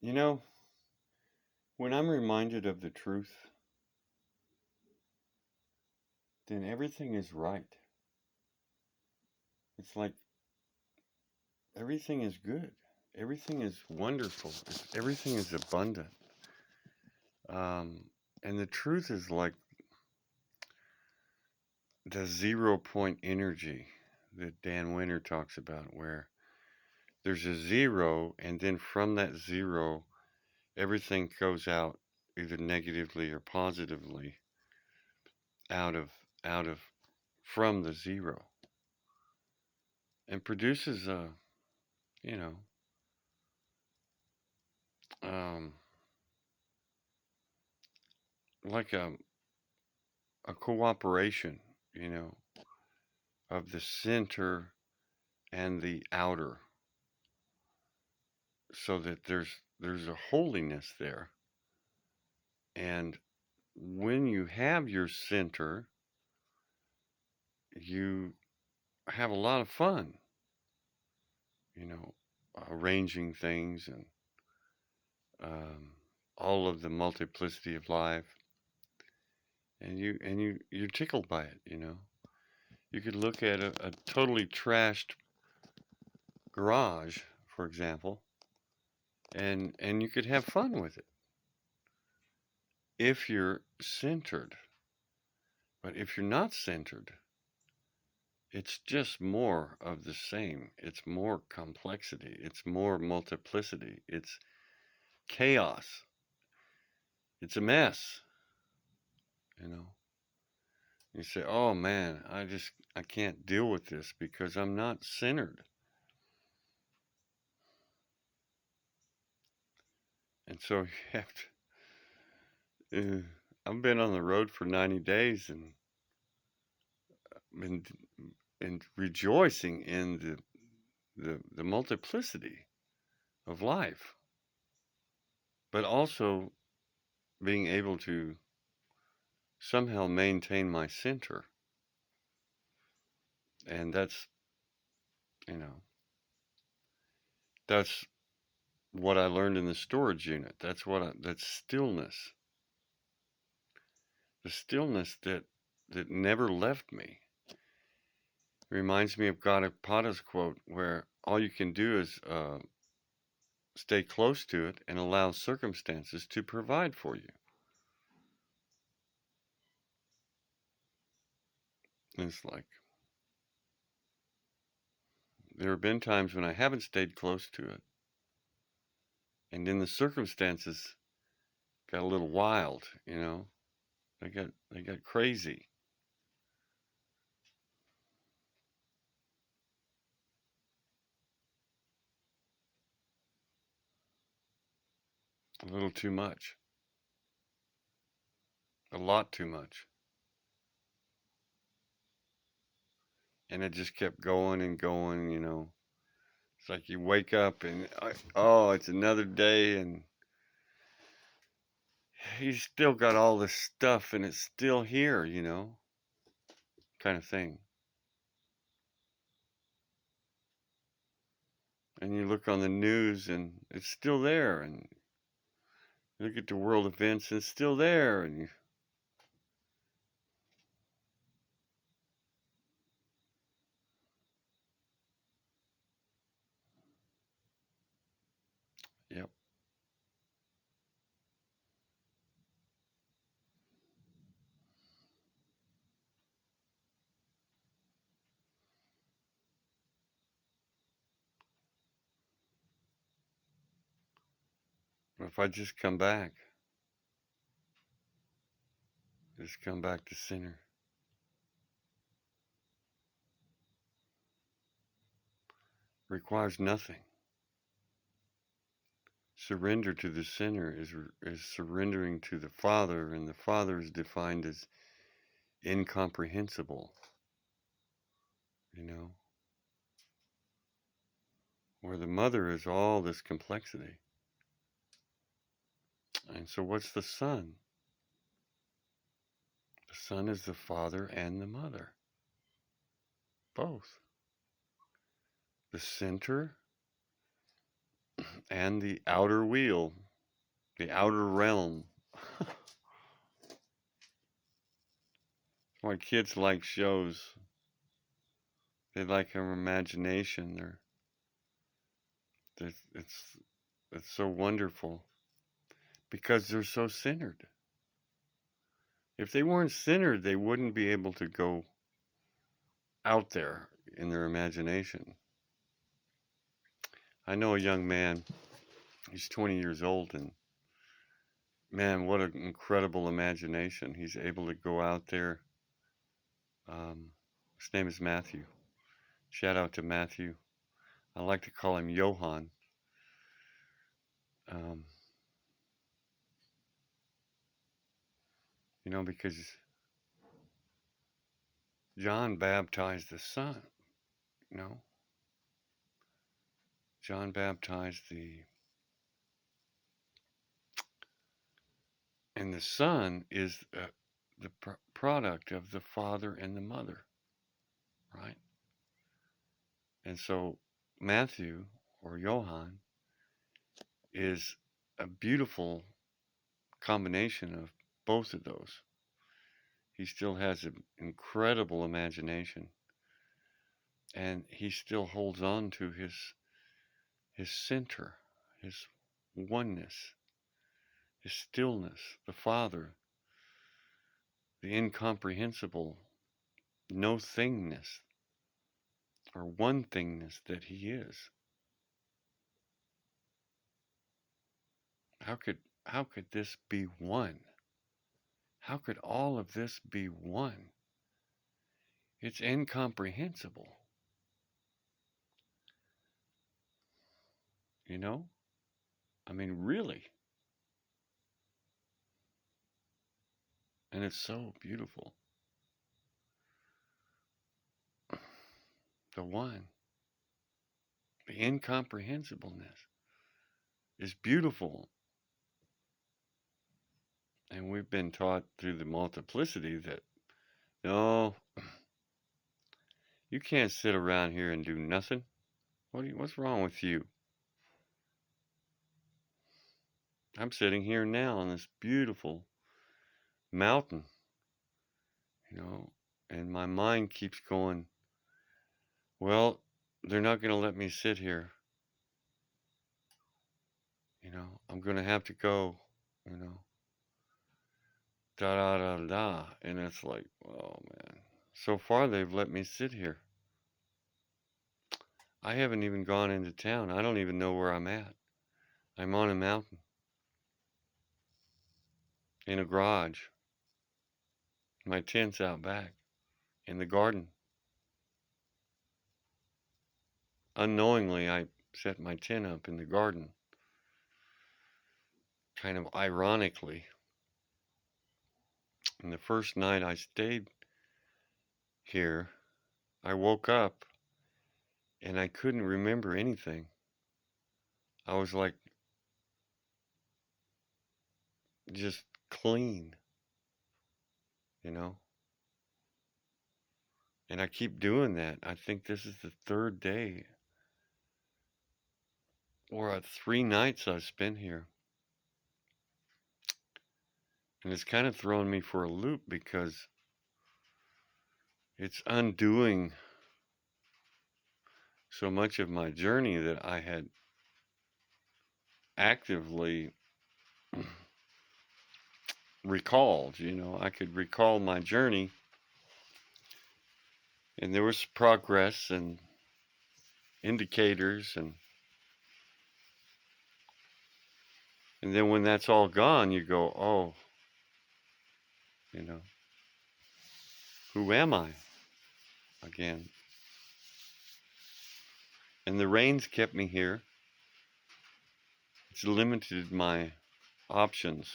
You know, when I'm reminded of the truth, then everything is right. It's like everything is good. Everything is wonderful. Everything is abundant. Um, and the truth is like the 0 point energy that Dan Winter talks about, where there's a zero, and then from that zero, everything goes out either negatively or positively out of out of from the zero and produces a you know um, like a cooperation, you know, of the center and the outer, so that there's a holiness there. And when you have your center, you have a lot of fun, you know, arranging things and um, all of the multiplicity of life, and you're tickled by it, you know. You could look at a totally trashed garage, for example, and you could have fun with it if you're centered. But if you're not centered, it's just more of the same. It's more complexity. It's more multiplicity. It's chaos. It's a mess, you know. You say, "Oh man, I can't deal with this because I'm not centered." And so you have to I've been on the road for 90 days and been and rejoicing in the multiplicity of life, but also being able to somehow maintain my center. And you know, that's what I learned in the storage unit. That's stillness, the stillness that never left me. It reminds me of Gautapada's quote, where all you can do is stay close to it and allow circumstances to provide for you. And it's like there have been times when I haven't stayed close to it, and then the circumstances got a little wild, you know. They got crazy. A little too much. A lot too much. And it just kept going and going, you know. It's like you wake up and oh, it's another day and he's still got all this stuff and it's still here, you know, kind of thing. And you look on the news and it's still there, and you look at the world events and it's still there, and yep. But if I just come back to center, requires nothing. Surrender to the center is surrendering to the Father, and the Father is defined as incomprehensible, you know, where the Mother is all this complexity. And so, what's the Son? The Son is the Father and the Mother, both. The center and the outer wheel, the outer realm. Why kids like shows. They like our imagination. It's so wonderful because they're so centered. If they weren't centered, they wouldn't be able to go out there in their imagination. I know a young man, he's 20 years old, and man, what an incredible imagination. He's able to go out there. His name is Matthew. Shout out to Matthew. I like to call him Johann. Um, because John baptized the Son. You know, John baptized and the Son is the product of the Father and the Mother, right? And so Matthew, or Johann, is a beautiful combination of both of those. He still has an incredible imagination, and he still holds on to his center, his oneness, his stillness, the Father, the incomprehensible no thingness or one thingness that he is. How could this be one? How could all of this be one? It's incomprehensible. You know? I mean, really. And it's so beautiful. The one, the incomprehensibleness is beautiful. And we've been taught through the multiplicity that, no, you can't sit around here and do nothing. What's wrong with you? I'm sitting here now on this beautiful mountain, and my mind keeps going, well, they're not going to let me sit here. I'm going to have to go, da da da da. And it's like, oh man, so far they've let me sit here. I haven't even gone into town. I don't even know where I'm at. I'm on a mountain in a garage. My tent's out back in the garden. Unknowingly, I set my tent up in the garden. Kind of ironically. And the first night I stayed here, I woke up and I couldn't remember anything. I was like just clean, you know? And I keep doing that. I think this is the third day or 3 nights I've spent here. And it's kind of thrown me for a loop because it's undoing so much of my journey that I had actively recalled. I could recall my journey, and there was progress and indicators, and then when that's all gone, you go, oh, who am I again? And the rain's kept me here. It's limited my options.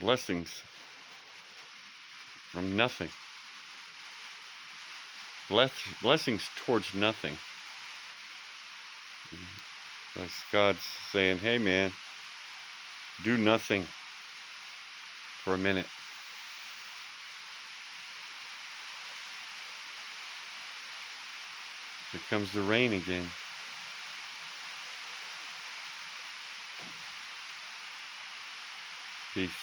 Blessings from nothing. Blessings towards nothing. That's God's saying, hey man, do nothing for a minute. Here comes the rain again. Peace.